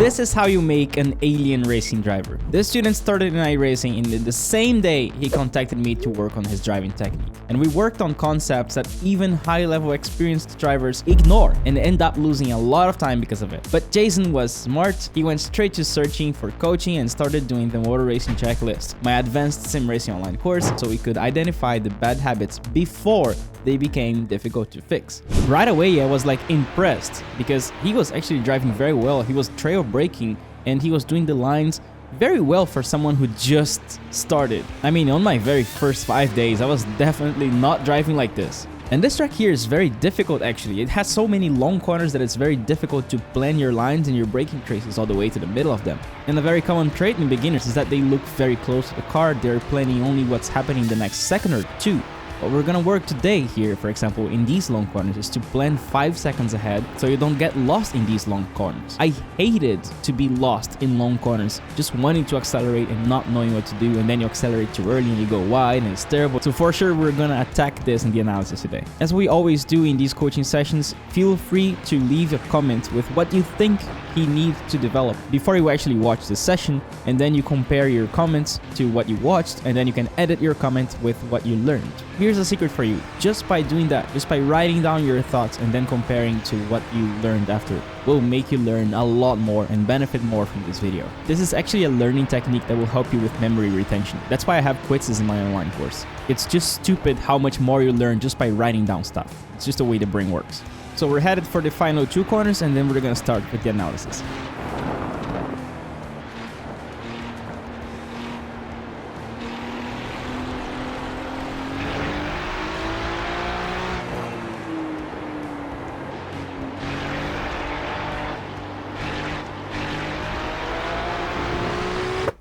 This is how you make an alien racing driver. This student started in iracing, and in the same day he contacted me to work on his driving technique. And we worked on concepts that even high-level experienced drivers ignore and end up losing a lot of time because of it. But Jason was smart. He went straight to searching for coaching and started doing the motor racing checklist, my advanced sim racing online course, so we could identify the bad habits before they became difficult to fix. Right away, I was like impressed because he was actually driving very well. He was trail braking and he was doing the lines very well for someone who just started. I mean, on my very first 5 days, I was definitely not driving like this. And this track here is very difficult actually. It has so many long corners that it's very difficult to plan your lines and your braking traces all the way to the middle of them. And a very common trait in beginners is that they look very close to the car. They're planning only what's happening the next second or two. What we're gonna work today here, for example, in these long corners is to plan 5 seconds ahead so you don't get lost in these long corners. I hated to be lost in long corners, just wanting to accelerate and not knowing what to do, and then you accelerate too early and you go wide and it's terrible. So for sure, we're gonna attack this in the analysis today. As we always do in these coaching sessions, feel free to leave a comment with what you think he needs to develop before you actually watch the session, and then you compare your comments to what you watched, and then you can edit your comment with what you learned. Here's a secret for you. Just by doing that, just by writing down your thoughts and then comparing to what you learned after, will make you learn a lot more and benefit more from this video. This is actually a learning technique that will help you with memory retention. That's why I have quizzes in my online course. It's just stupid how much more you learn just by writing down stuff. It's just the way the brain works. So we're headed for the final 2 corners, and then we're gonna start with the analysis.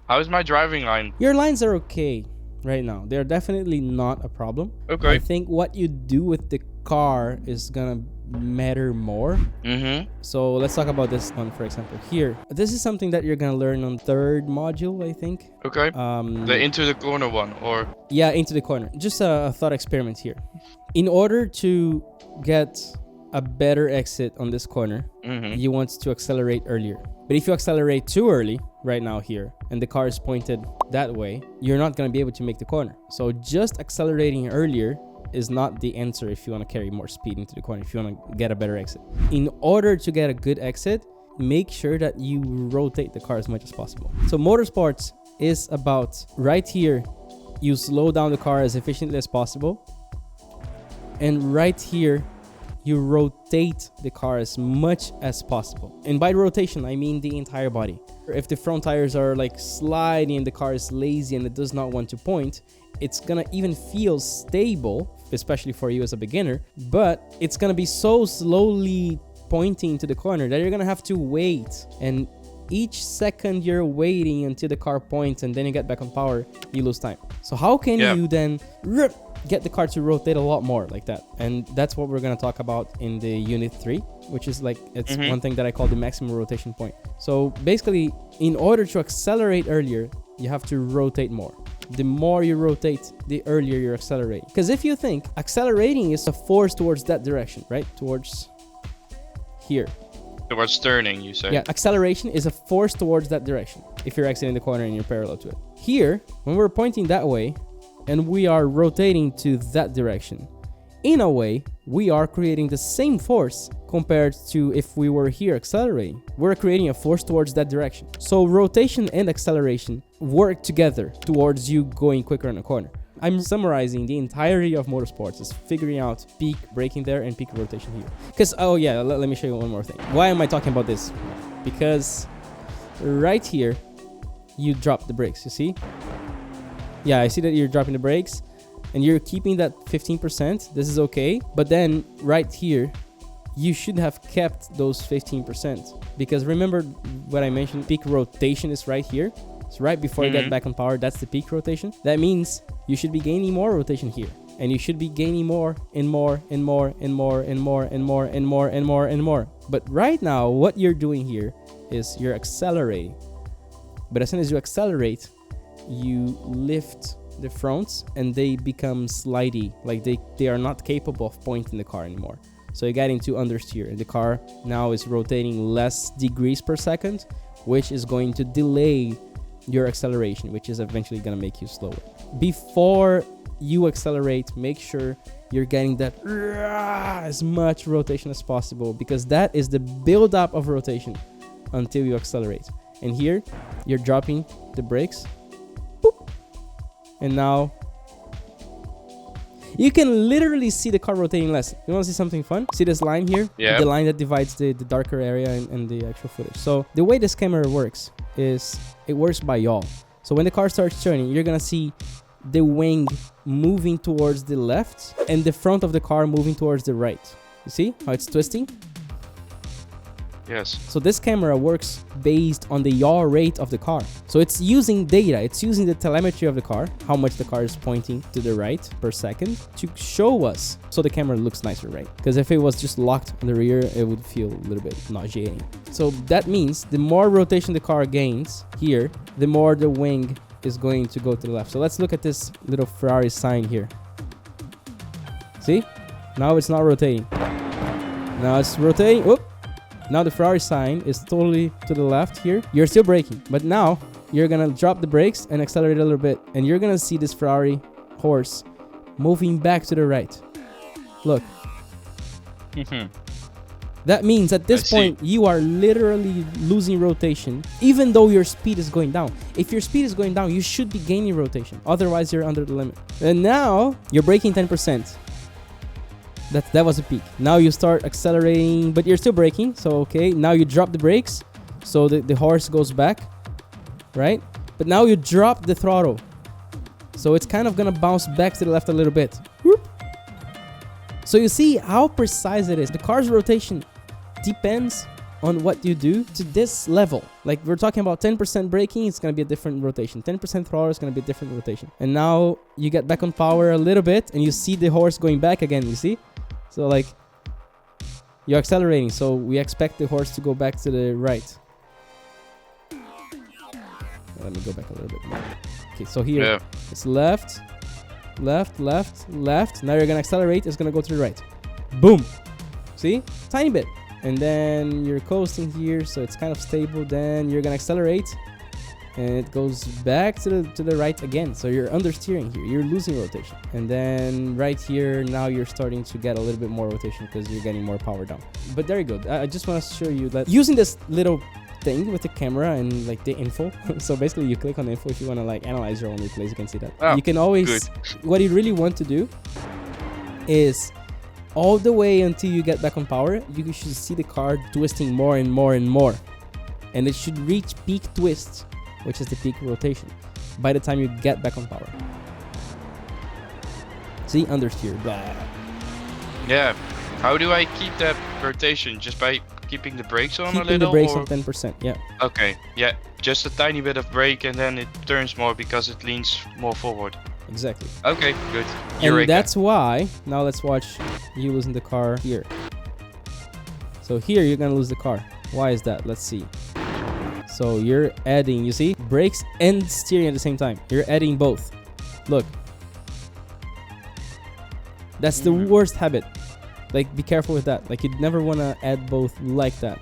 How is my driving line? Your lines are okay right now. They're definitely not a problem. Okay. I think what you do with the car is gonna matter more. So let's talk about this one, for example. Here, this is something that you're gonna learn on 3rd module, I think. Okay. The into the corner one, or? Yeah, into the corner. Just a thought experiment here. In order to get a better exit on this corner, you want to accelerate earlier. But if you accelerate too early right now here, and the car is pointed that way, you're not going to be able to make the corner. So just accelerating earlier is not the answer if you want to carry more speed into the corner, if you want to get a better exit. In order to get a good exit, make sure that you rotate the car as much as possible. So motorsports is about right here, you slow down the car as efficiently as possible. And right here, you rotate the car as much as possible. And by rotation, I mean the entire body. If the front tires are like sliding and the car is lazy and it does not want to point, it's gonna even feel stable, especially for you as a beginner, but it's gonna be so slowly pointing to the corner that you're gonna have to wait. And each second you're waiting until the car points and then you get back on power, you lose time. So how can you then get the car to rotate a lot more like that? And that's what we're going to talk about in the unit 3, which is like, it's one thing that I call the maximum rotation point. So basically, in order to accelerate earlier, you have to rotate more. The more you rotate, the earlier you're accelerating. Because if you think accelerating is a force towards that direction, right? Towards here. Towards turning, you say? Yeah, acceleration is a force towards that direction if you're exiting the corner and you're parallel to it. Here, when we're pointing that way and we are rotating to that direction, in a way, we are creating the same force compared to if we were here accelerating. We're creating a force towards that direction. So rotation and acceleration work together towards you going quicker in a corner. I'm summarizing the entirety of motorsports is figuring out peak braking there and peak rotation here. Because, oh yeah, let me show you one more thing. Why am I talking about this? Because right here, you drop the brakes, you see? Yeah, I see that you're dropping the brakes and you're keeping that 15%. This is okay. But then right here, you should have kept those 15%. Because remember what I mentioned, peak rotation is right here. So right before you get back on power, that's the peak rotation. That means you should be gaining more rotation here. And you should be gaining more and more and more and more and more and more and more and more and more. But right now, what you're doing here is you're accelerating. But as soon as you accelerate, you lift the fronts and they become slidey. Like they are not capable of pointing the car anymore. So you're getting to understeer, and the car now is rotating less degrees per second, which is going to delay your acceleration, which is eventually going to make you slower. Before you accelerate, make sure you're getting that as much rotation as possible, because that is the build-up of rotation until you accelerate. And here, you're dropping the brakes. Boop. And now, you can literally see the car rotating less. You want to see something fun? See this line here? Yeah. The line that divides the darker area and the actual footage. So the way this camera works is it works by yaw. So when the car starts turning, you're going to see the wing moving towards the left and the front of the car moving towards the right. You see how it's twisting? Yes. So this camera works based on the yaw rate of the car. So it's using data, it's using the telemetry of the car, how much the car is pointing to the right per second, to show us so the camera looks nicer, right? Because if it was just locked in the rear, it would feel a little bit nauseating. So that means the more rotation the car gains here, the more the wing is going to go to the left. So let's look at this little Ferrari sign here. See? Now it's not rotating. Now it's rotating. Whoop. Now the Ferrari sign is totally to the left here. You're still braking, but now you're gonna drop the brakes and accelerate a little bit, and you're gonna see this Ferrari horse moving back to the right. Look. That means at this point, you are literally losing rotation, even though your speed is going down. If your speed is going down, you should be gaining rotation. Otherwise, you're under the limit. And now you're braking 10%. That was a peak. Now you start accelerating, but you're still braking. So, okay, now you drop the brakes. So the horse goes back, right? But now you drop the throttle. So it's kind of going to bounce back to the left a little bit. Whoop. So you see how precise it is. The car's rotation depends on what you do to this level. Like we're talking about 10% braking, it's going to be a different rotation. 10% throttle is going to be a different rotation. And now you get back on power a little bit and you see the horse going back again, you see? So like you're accelerating, so we expect the horse to go back to the right. Let me go back a little bit more. Okay, so here it's left, left, left, left. Now you're gonna accelerate, it's gonna go to the right. Boom. See? Tiny bit. And then you're coasting here, so it's kind of stable. Then you're gonna accelerate and it goes back to the right again. So you're understeering here, you're losing rotation. And then right here, now you're starting to get a little bit more rotation because you're getting more power down. But there you go. I just want to show you that using this little thing with the camera and like the info. So basically you click on info if you want to like analyze your own replays, you can see that. You can always, what you really want to do is all the way until you get back on power, you should see the car twisting more and more and more. And it should reach peak twist, which is the peak rotation, by the time you get back on power. See, understeer. Blah. Yeah. How do I keep that rotation? Just by keeping the brakes on a little? Keeping the brakes on 10%, yeah. Okay, yeah. Just a tiny bit of brake and then it turns more because it leans more forward. Exactly. Okay, good. And that's why, now let's watch you losing the car here. So here you're gonna lose the car. Why is that? Let's see. So you're adding, you see, brakes and steering at the same time. You're adding both. Look. That's the worst habit. Like, be careful with that. Like, you'd never want to add both like that.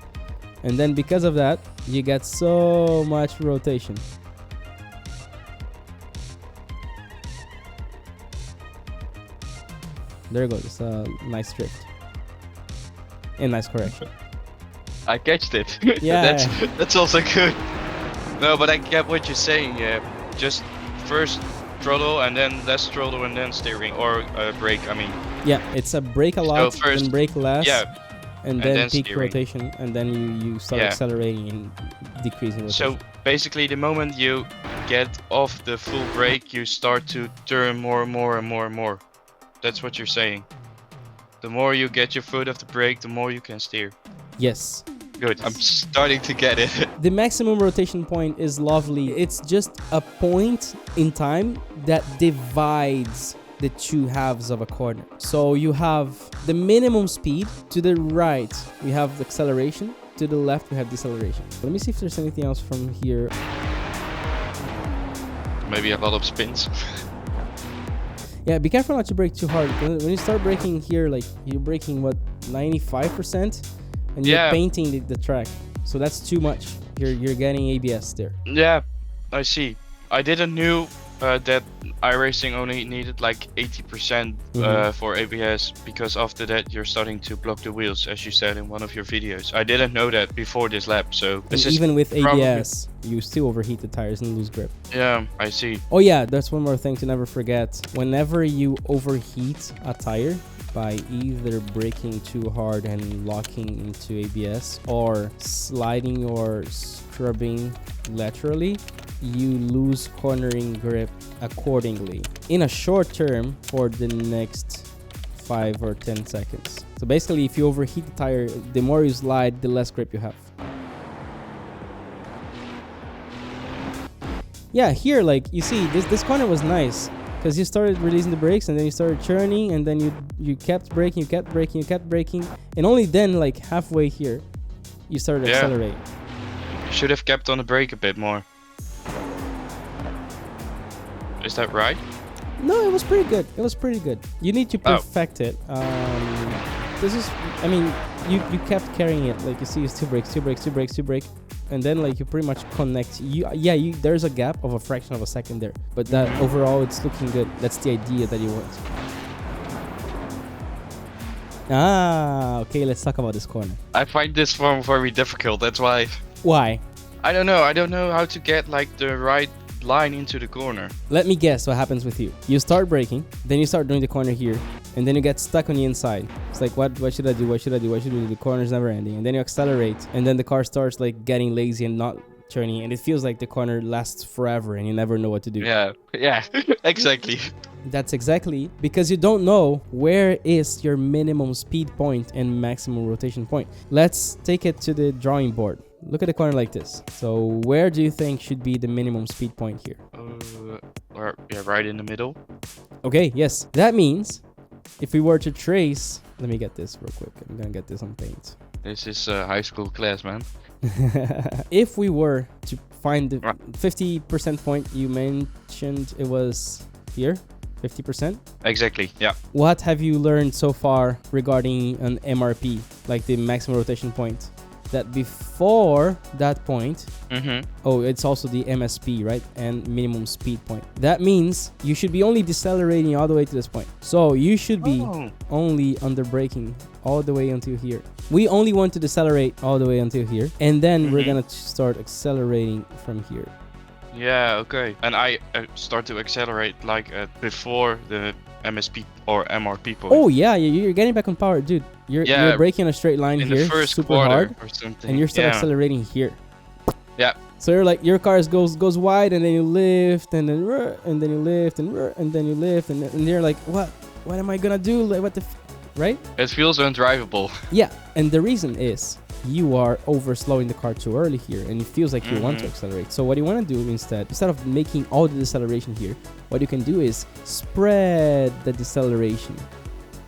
And then because of that, you get so much rotation. There you go. It's a nice drift. And nice correction. I catched it. Yeah. That's also good. No, but I get what you're saying. Yeah, just first throttle and then less throttle and then steering or brake. I mean. Yeah, it's a brake a lot, so first, then brake less, and then peak steering. rotation, and then you start accelerating and decreasing rotation. So basically, the moment you get off the full brake, you start to turn more and more and more and more. That's what you're saying. The more you get your foot off the brake, the more you can steer. Yes. Good. I'm starting to get it. The maximum rotation point is lovely. It's just a point in time that divides the two halves of a corner. So you have the minimum speed. To the right, we have the acceleration. To the left, we have deceleration. Let me see if there's anything else from here. Maybe a lot of spins. Yeah, be careful not to brake too hard. When you start braking here, like you're braking what 95%, and you're painting the track. So that's too much. You're getting ABS there. Yeah, I see. I didn't knew that iRacing only needed like 80% for ABS, because after that you're starting to block the wheels, as you said in one of your videos. I didn't know that before this lap, so this is even with ABS, you still overheat the tires and lose grip. Yeah, I see. Oh yeah, that's one more thing to never forget. Whenever you overheat a tire by either braking too hard and locking into ABS or sliding or scrubbing laterally, you lose cornering grip accordingly in a short term for the next 5 or 10 seconds. So basically, if you overheat the tire, the more you slide, the less grip you have. Yeah, here, like you see, this corner was nice because you started releasing the brakes and then you started churning, and then you kept braking, and only then, like halfway here, you started accelerating. You should have kept on the brake a bit more. Is that right? No, it was pretty good. It was pretty good. You need to perfect it. This is, I mean, you kept carrying it. Like you see, it's two brakes, and then like you pretty much connect. There's a gap of a fraction of a second there, but that overall it's looking good. That's the idea that you want. Okay. Let's talk about this corner. I find this form very difficult. That's why. Why? I don't know. I don't know how to get like the right line into the corner. Let me guess what happens with you. You start braking, then you start doing the corner here, and then you get stuck on the inside. It's like, what should I do? What should I do? The corner's never ending. And then you accelerate, and then the car starts like getting lazy and not turning, and it feels like the corner lasts forever and you never know what to do. Yeah, exactly. That's exactly because you don't know where is your minimum speed point and maximum rotation point. Let's take it to the drawing board. Look at the corner like this. So where do you think should be the minimum speed point here? Right in the middle. Okay, yes. That means if we were to trace... Let me get this real quick. I'm gonna get this on paint. This is high school class, man. If we were to find the 50% point you mentioned, it was here. 50%? Exactly, yeah. What have you learned so far regarding an MRP, like the maximum rotation point? That before that point, it's also the MSP, right? And minimum speed point. That means you should be only decelerating all the way to this point. So you should be only under braking all the way until here. We only want to decelerate all the way until here, and then we're gonna start accelerating from here. Yeah, okay. And I start to accelerate like before the MSP or MRP point. Oh yeah, you're getting back on power, dude. You're braking a straight line in here, the first super hard, or something. and you're still accelerating here. Yeah. So you're like, your car goes wide, and then you lift, and then you lift, and then you lift, and you're like, what am I gonna do? Like, what the, right? It feels undrivable. Yeah, and the reason is you are over slowing the car too early here, and it feels like you want to accelerate. So what you want to do instead of making all the deceleration here, what you can do is spread the deceleration.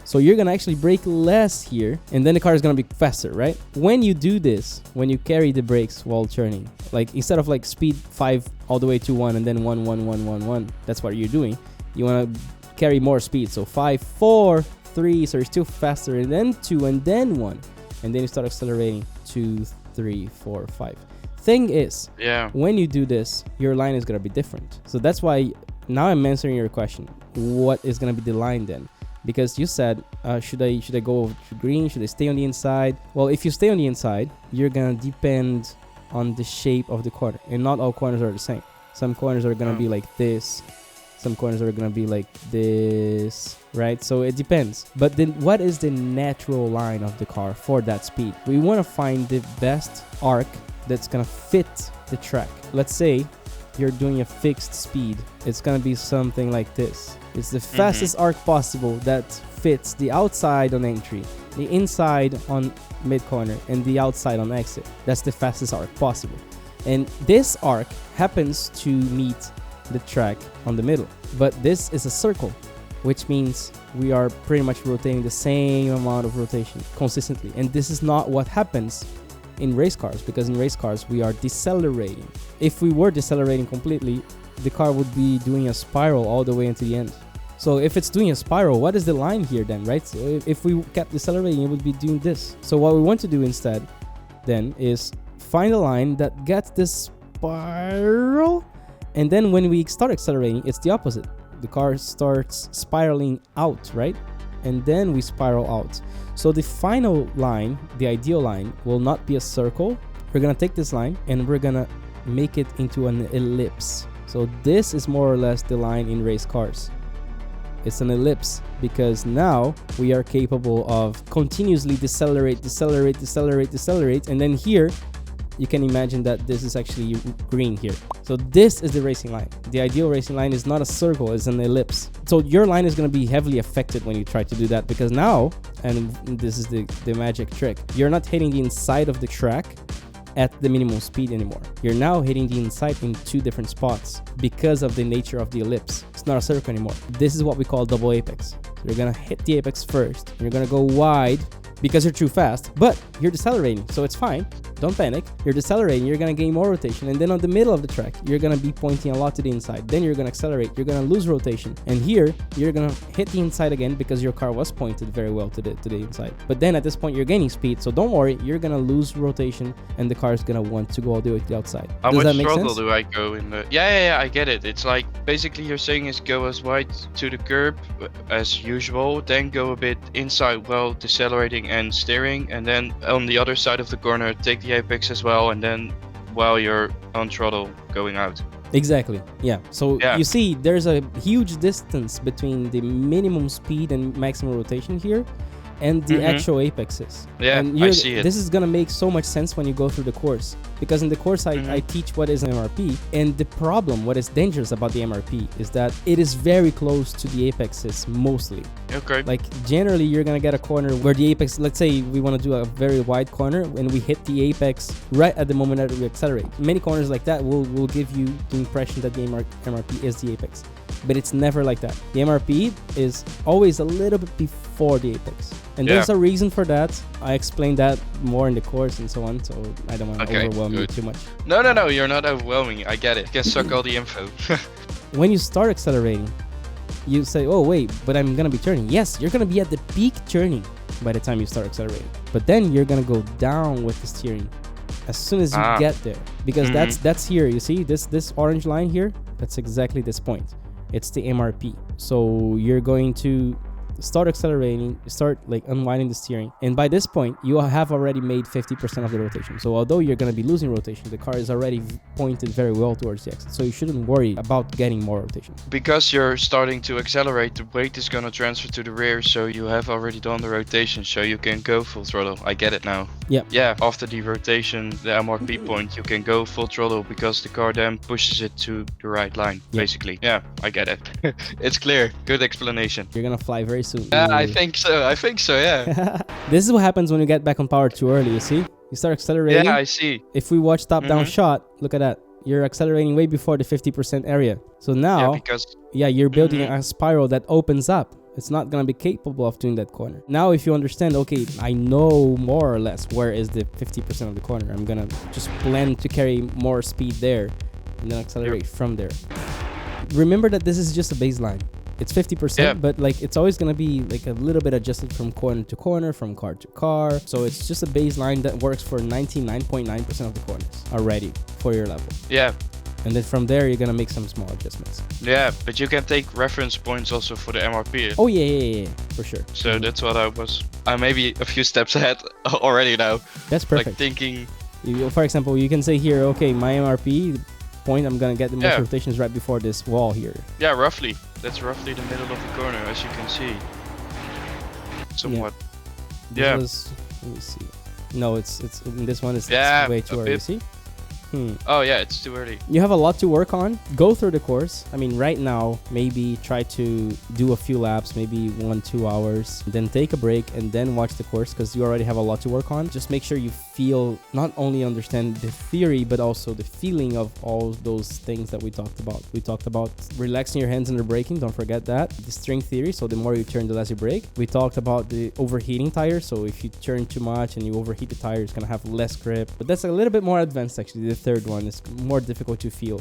So you're gonna actually brake less here, and then the car is gonna be faster, right? When you do this, when you carry the brakes while turning, like instead of like speed 5 all the way to 1 and then 1, 1, 1, 1, 1, that's what you're doing. You wanna carry more speed. So 5, 4, 3, so you're still faster, and then 2, and then 1. And then you start accelerating 2, 3, 4, 5. Thing is, when you do this, your line is gonna be different. So that's why now I'm answering your question. What is gonna be the line then? Because you said, should I go to green? Should I stay on the inside? Well, if you stay on the inside, you're gonna depend on the shape of the corner, and not all corners are the same. Some corners are gonna be like this. Some corners are gonna be like this, right? So it depends. But then what is the natural line of the car for that speed? We want to find the best arc that's gonna fit the track. Let's say you're doing a fixed speed. It's gonna be something like this. It's the fastest arc possible that fits the outside on entry, the inside on mid corner, and the outside on exit. That's the fastest arc possible. And this arc happens to meet the track on the middle, but this is a circle, which means we are pretty much rotating the same amount of rotation consistently. And this is not what happens in race cars, because in race cars we are decelerating. If we were decelerating completely, the car would be doing a spiral all the way into the end. So if it's doing a spiral, what is the line here then, right? So if we kept decelerating, it would be doing this. So what we want to do instead then is find a line that gets this spiral, and then when we start accelerating, it's the opposite. The car starts spiraling out, right? And then we spiral out. So the final line, the ideal line, will not be a circle. We're gonna take this line and we're gonna make it into an ellipse. So this is more or less the line in race cars. It's an ellipse because now we are capable of continuously decelerate, and then here you can imagine that this is actually green here. So this is the racing line. The ideal racing line is not a circle, it's an ellipse. So your line is going to be heavily affected when you try to do that, because now, and this is the magic trick, you're not hitting the inside of the track at the minimum speed anymore. You're now hitting the inside in two different spots because of the nature of the ellipse. It's not a circle anymore. This is what we call double apex. So you're gonna hit the apex first, and you're gonna go wide because you're too fast, but you're decelerating, so it's fine. Don't panic. You're decelerating, you're gonna gain more rotation, and then on the middle of the track, you're gonna be pointing a lot to the inside. Then you're gonna accelerate, you're gonna lose rotation, and here you're gonna hit the inside again because your car was pointed very well to the inside. But then at this point, you're gaining speed, so don't worry, you're gonna lose rotation, and the car is gonna want to go all the way to the outside. How Does much that make throttle sense? do I go in the... Yeah, I get it. It's like, basically you're saying is go as wide to the curb as usual, then go a bit inside while decelerating and steering, and then on the other side of the corner, take the apex as well, and then while you're on throttle, going out. Exactly. Yeah. So Yeah. you see, there's a huge distance between the minimum speed and maximum rotation here and the actual apexes. Yeah, and I see it. This is gonna make so much sense when you go through the course, because in the course I teach what is an MRP, and the problem, what is dangerous about the MRP is that it is very close to the apexes mostly. Okay. Like generally you're gonna get a corner where the apex, let's say we want to do a very wide corner and we hit the apex right at the moment that we accelerate. Many corners like that will give you the impression that the MRP is the apex, but it's never like that. The MRP is always a little bit before the apex, and there's a reason for that. I explained that more in the course and so on, so I don't want to overwhelm you too much. No, you're not overwhelming. I get it. You can suck all the info. When you start accelerating, you say, oh wait, but I'm gonna be turning. Yes, you're gonna be at the peak turning by the time you start accelerating, but then you're gonna go down with the steering as soon as you get there, because that's here. You see this orange line here, that's exactly this point. It's the MRP. So you're going to start accelerating, start like unwinding the steering, and by this point you have already made 50% of the rotation. So although you're going to be losing rotation, the car is already pointed very well towards the exit, so you shouldn't worry about getting more rotation. Because you're starting to accelerate, the weight is going to transfer to the rear, so you have already done the rotation, so you can go full throttle. I get it now. Yeah, after the rotation, the MRP point, you can go full throttle because the car then pushes it to the right line, basically. Yeah, I get it. It's clear. Good explanation. You're gonna fly very soon. Yeah, I think so, yeah. This is what happens when you get back on power too early, you see? You start accelerating. Yeah, I see. If we watch top-down shot, look at that. You're accelerating way before the 50% area. So now, you're building a spiral that opens up. It's not going to be capable of doing that corner. Now, if you understand, okay, I know more or less where is the 50% of the corner. I'm going to just plan to carry more speed there and then accelerate from there. Remember that this is just a baseline. It's 50%, but like it's always gonna be like a little bit adjusted from corner to corner, from car to car. So it's just a baseline that works for 99.9% of the corners already for your level. Yeah. And then from there, you're gonna make some small adjustments. Yeah, but you can take reference points also for the MRP. Oh yeah, for sure. So that's what I maybe a few steps ahead already now. That's perfect. Like thinking. For example, you can say here, okay, my MRP point, I'm gonna get the most rotations right before this wall here. Yeah, roughly. That's roughly the middle of the corner, as you can see. Somewhat. Let me see. No, it's in this one. It's way too early. See? Oh yeah, it's too early. You have a lot to work on. Go through the course. I mean, right now, maybe try to do a few laps, maybe 1-2 hours, then take a break and then watch the course, because you already have a lot to work on. Just make sure you feel, not only understand the theory, but also the feeling of all those things that we talked about. We talked about relaxing your hands under braking. Don't forget that. The string theory. So the more you turn, the less you brake. We talked about the overheating tire. So if you turn too much and you overheat the tire, it's going to have less grip. But that's a little bit more advanced, actually. The third one is more difficult to feel.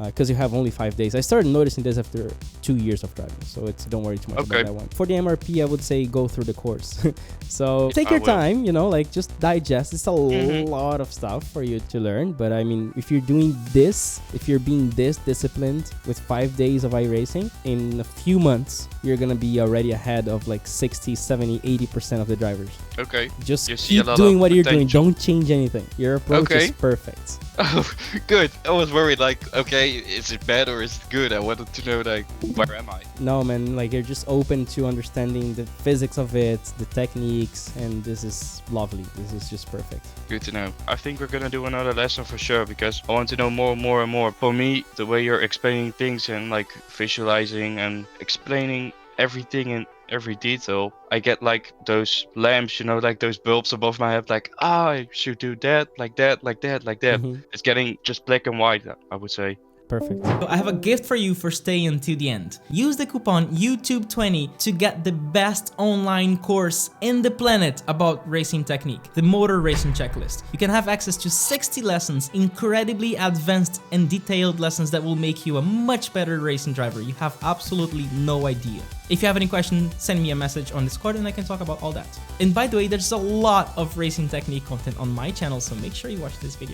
because you have only 5 days. I started noticing this after 2 years of driving, so don't worry too much about that one. For the MRP, I would say go through the course. So take your time, you know, like just digest. It's a lot of stuff for you to learn, but I mean, if you're doing this, if you're being this disciplined with 5 days of iRacing, in a few months, you're gonna be already ahead of like 60, 70, 80% of the drivers. Okay. Just keep doing what you're doing. Don't change anything. Your approach is perfect. Oh, good. I was worried, like, okay, is it bad or is it good? I wanted to know, like, where am I? No, man, like, you're just open to understanding the physics of it, the techniques, and this is lovely. This is just perfect. Good to know. I think we're gonna do another lesson for sure, because I want to know more and more and more. For me, the way you're explaining things and, like, visualizing and explaining everything in every detail, I get like those lamps, you know, like those bulbs above my head, like, I should do that, like that, like that, like that. It's getting just black and white, I would say. Perfect. So I have a gift for you for staying until the end. Use the coupon YouTube20 to get the best online course in the planet about racing technique, the motor racing checklist. You can have access to 60 lessons, incredibly advanced and detailed lessons that will make you a much better racing driver. You have absolutely no idea. If you have any questions, send me a message on Discord and I can talk about all that. And by the way, there's a lot of racing technique content on my channel, so make sure you watch this video.